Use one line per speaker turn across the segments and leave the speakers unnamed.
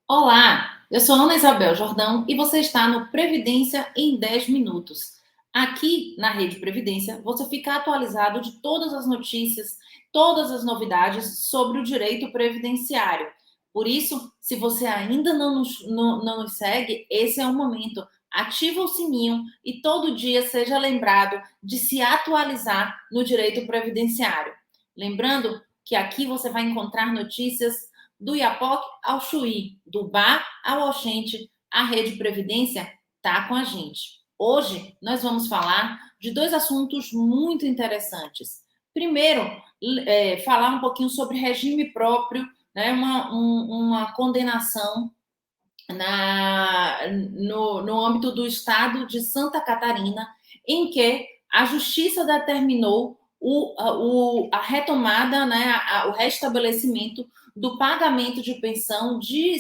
Olá, eu sou Ana Isabel Jordão e você está no Previdência em 10 minutos. Aqui na Rede Previdência, você fica atualizado de todas as notícias, todas as novidades sobre o direito previdenciário. Por isso, se você ainda não nos segue, esse é o momento. Ativa o sininho e todo dia seja lembrado de se atualizar no direito previdenciário. Lembrando que aqui você vai encontrar notícias do Iapoque ao Chuí, do Bar ao Oxente, a Rede Previdência está com a gente. Hoje nós vamos falar de dois assuntos muito interessantes. Primeiro, falar um pouquinho sobre regime próprio, né, uma condenação no âmbito do estado de Santa Catarina, em que a justiça determinou a retomada, né, o restabelecimento do pagamento de pensão de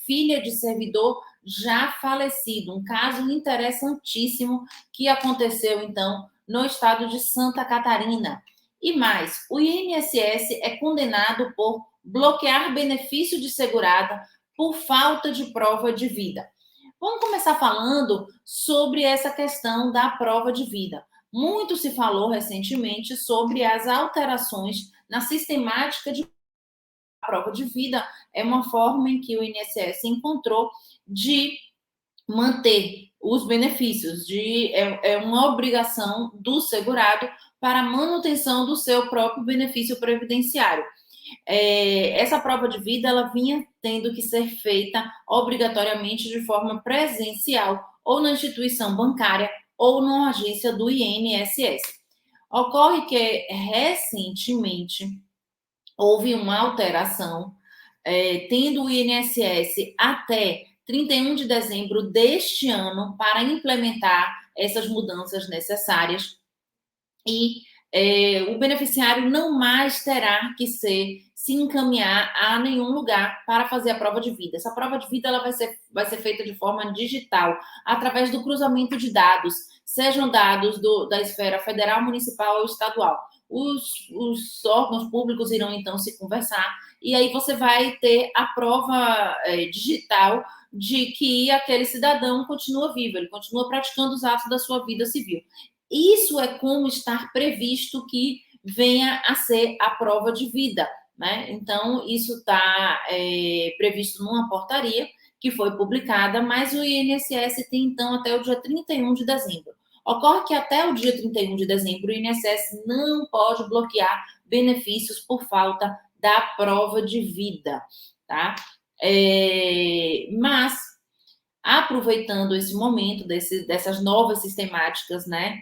filha de servidor já falecido. Um caso interessantíssimo que aconteceu, então, no estado de Santa Catarina. E mais, o INSS é condenado por bloquear benefício de segurada por falta de prova de vida. Vamos começar falando sobre essa questão da prova de vida. Muito se falou recentemente sobre as alterações na sistemática de prova de vida. É uma forma em que o INSS encontrou de manter os benefícios, é uma obrigação do segurado para a manutenção do seu próprio benefício previdenciário. Essa prova de vida ela vinha tendo que ser feita obrigatoriamente de forma presencial, ou na instituição bancária, ou numa agência do INSS. Ocorre que recentemente houve uma alteração, tendo o INSS até 31 de dezembro deste ano para implementar essas mudanças necessárias e o beneficiário não mais terá que se encaminhar a nenhum lugar para fazer a prova de vida. Essa prova de vida ela vai ser feita de forma digital, através do cruzamento de dados, sejam dados da esfera federal, municipal ou estadual. Os órgãos públicos irão então se conversar e aí você vai ter a prova digital de que aquele cidadão continua vivo, ele continua praticando os atos da sua vida civil. Isso é como estar previsto que venha a ser a prova de vida, né? Então, isso está previsto numa portaria que foi publicada, mas o INSS tem, então, até o dia 31 de dezembro. Ocorre que até o dia 31 de dezembro o INSS não pode bloquear benefícios por falta da prova de vida, tá? Mas, aproveitando esse momento dessas novas sistemáticas, né,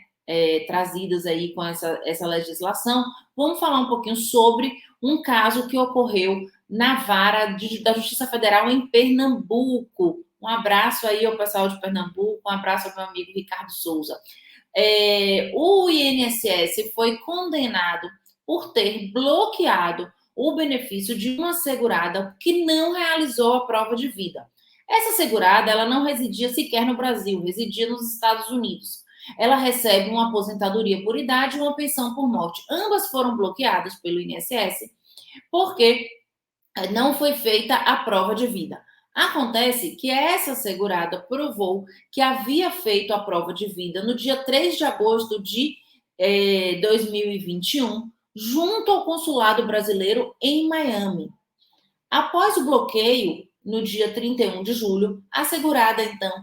trazidas aí com essa legislação, vamos falar um pouquinho sobre um caso que ocorreu na vara da Justiça Federal em Pernambuco. Um abraço aí ao pessoal de Pernambuco, um abraço ao meu amigo Ricardo Souza. O INSS foi condenado por ter bloqueado o benefício de uma segurada que não realizou a prova de vida. Essa segurada, ela não residia sequer no Brasil, residia nos Estados Unidos. Ela recebe uma aposentadoria por idade e uma pensão por morte. Ambas foram bloqueadas pelo INSS porque não foi feita a prova de vida. Acontece que essa segurada provou que havia feito a prova de vida no dia 3 de agosto de 2021, junto ao consulado brasileiro em Miami. Após o bloqueio, no dia 31 de julho, a segurada, então,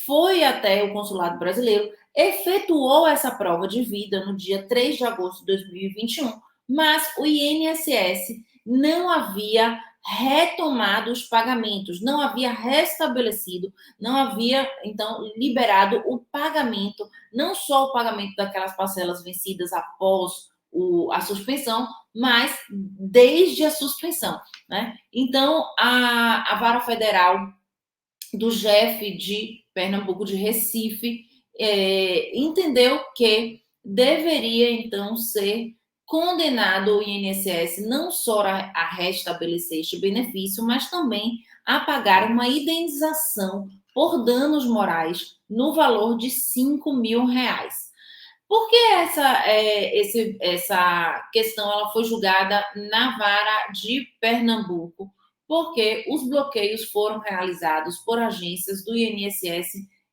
foi até o consulado brasileiro, efetuou essa prova de vida no dia 3 de agosto de 2021, mas o INSS não havia retomado os pagamentos, não havia restabelecido, não havia, então, liberado o pagamento, não só o pagamento daquelas parcelas vencidas após a suspensão, mas desde a suspensão, né? Então, a Vara Federal do JEF de Pernambuco de Recife entendeu que deveria, então, ser condenado o INSS não só a restabelecer este benefício, mas também a pagar uma indenização por danos morais no valor de R$ 5.000. Por que essa questão ela foi julgada na vara de Pernambuco? porque os bloqueios foram realizados por agências do INSS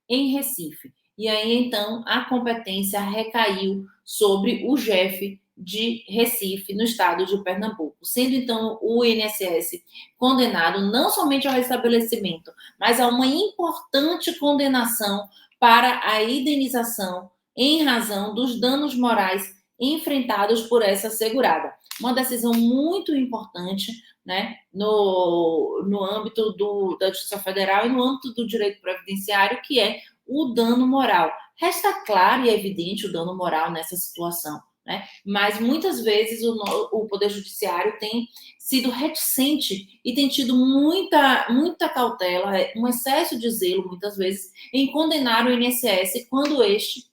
em Recife. E aí, então, a competência recaiu sobre o GEF de Recife, no estado de Pernambuco, sendo, então, o INSS condenado não somente ao restabelecimento, mas a uma importante condenação para a indenização em razão dos danos morais enfrentados por essa segurada. Uma decisão muito importante, né, no âmbito da Justiça Federal e no âmbito do direito previdenciário, que é o dano moral. Resta claro e evidente o dano moral nessa situação, né? Mas muitas vezes o Poder Judiciário tem sido reticente e tem tido muita cautela, um excesso de zelo, muitas vezes, em condenar o INSS quando este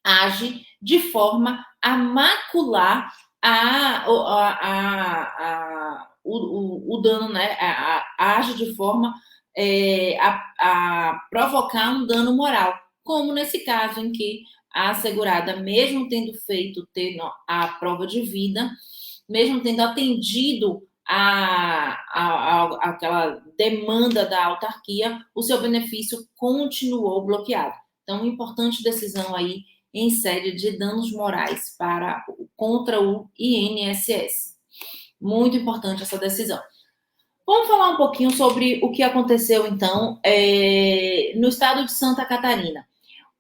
age de forma a macular o dano, né? Age de forma a provocar um dano moral, como nesse caso em que a assegurada, mesmo tendo tendo a prova de vida, mesmo tendo atendido aquela demanda da autarquia, o seu benefício continuou bloqueado. Então, importante decisão aí em sede de danos morais contra o INSS. Muito importante essa decisão. Vamos falar um pouquinho sobre o que aconteceu, então, no estado de Santa Catarina.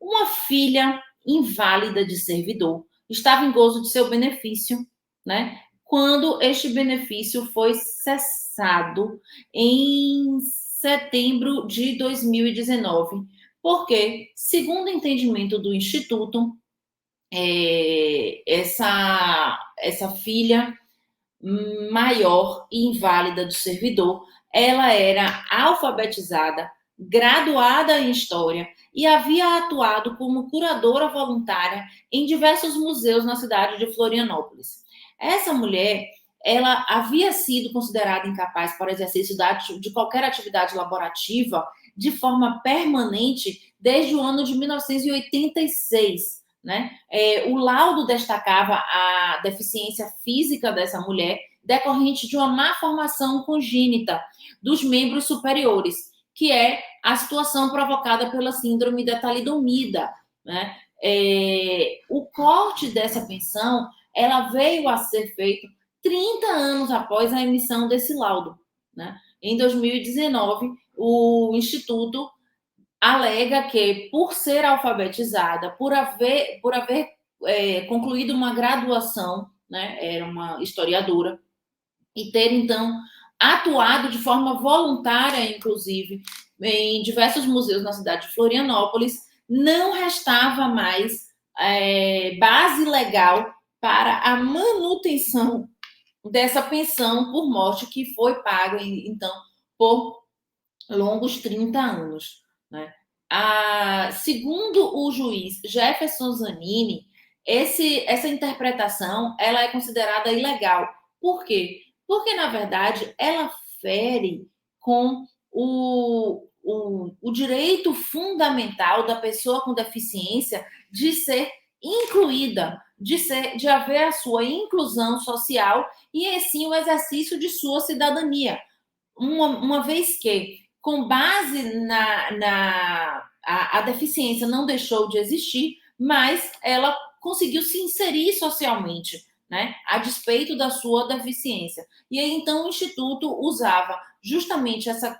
Uma filha inválida de servidor estava em gozo de seu benefício, né? Quando este benefício foi cessado em setembro de 2019, porque, segundo o entendimento do Instituto, essa filha maior e inválida do servidor, ela era alfabetizada, graduada em História e havia atuado como curadora voluntária em diversos museus na cidade de Florianópolis. Essa mulher, ela havia sido considerada incapaz para o exercício de qualquer atividade laborativa de forma permanente desde o ano de 1986. Né? O laudo destacava a deficiência física dessa mulher decorrente de uma má formação congênita dos membros superiores, que é a situação provocada pela síndrome da talidomida. Né? O corte dessa pensão ela veio a ser feito 30 anos após a emissão desse laudo. Né? Em 2019, o Instituto alega que, por ser alfabetizada, por haver concluído uma graduação, né, era uma historiadora, e ter, então, atuado de forma voluntária, inclusive, em diversos museus na cidade de Florianópolis, não restava mais base legal para a manutenção dessa pensão por morte que foi paga, então, por longos 30 anos. Né? Segundo o juiz Jefferson Zanini, essa interpretação ela é considerada ilegal. Por quê? Porque, na verdade, ela fere com o direito fundamental da pessoa com deficiência de ser incluída, de haver a sua inclusão social e, assim, o exercício de sua cidadania. Uma vez que, com base a deficiência não deixou de existir, mas ela conseguiu se inserir socialmente, né, a despeito da sua deficiência. E aí, então, o Instituto usava justamente essa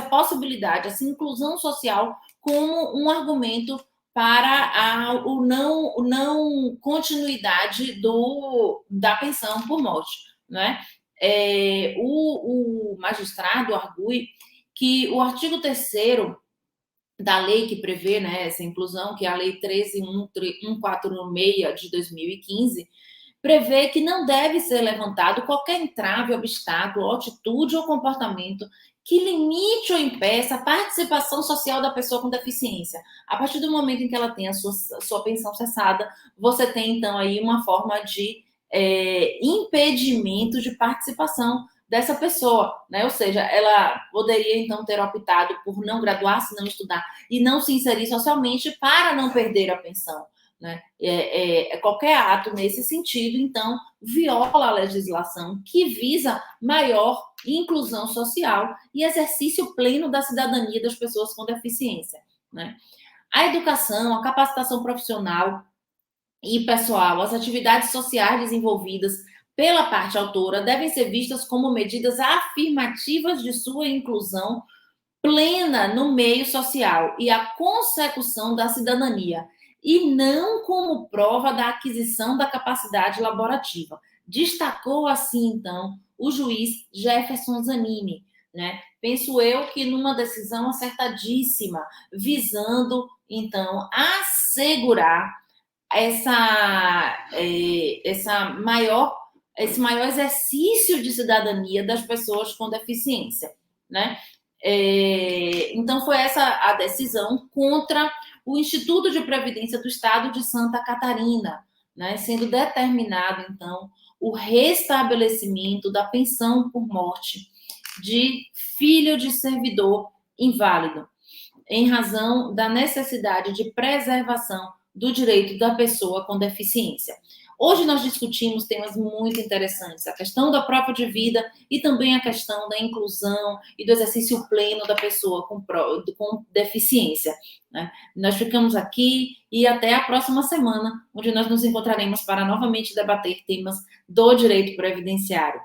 possibilidade, essa inclusão social, como um argumento para o não continuidade da pensão por morte, né? O magistrado argue que o artigo 3º da lei que prevê, né, essa inclusão, que é a Lei 13.146 de 2015, prevê que não deve ser levantado qualquer entrave, obstáculo, atitude ou comportamento que limite ou impeça a participação social da pessoa com deficiência. A partir do momento em que ela tem a sua pensão cessada, você tem, então, aí uma forma de impedimento de participação dessa pessoa, né? Ou seja, ela poderia, então, ter optado por não graduar-se, não estudar e não se inserir socialmente para não perder a pensão. né? Qualquer ato nesse sentido, então, viola a legislação que visa maior inclusão social e exercício pleno da cidadania das pessoas com deficiência, né? A educação, a capacitação profissional e pessoal, as atividades sociais desenvolvidas pela parte autora devem ser vistas como medidas afirmativas de sua inclusão plena no meio social e a consecução da cidadania, e não como prova da aquisição da capacidade laborativa. Destacou assim, então, o juiz Jefferson Zanini, né? Penso eu que numa decisão acertadíssima, visando, então, assegurar esse maior exercício de cidadania das pessoas com deficiência, né? Então, foi essa a decisão contra o Instituto de Previdência do Estado de Santa Catarina, né? Sendo determinado, então, o restabelecimento da pensão por morte de filho de servidor inválido, em razão da necessidade de preservação do direito da pessoa com deficiência. Hoje nós discutimos temas muito interessantes, a questão da prova de vida e também a questão da inclusão e do exercício pleno da pessoa com deficiência, né? Nós ficamos aqui e até a próxima semana, onde nós nos encontraremos para novamente debater temas do direito previdenciário.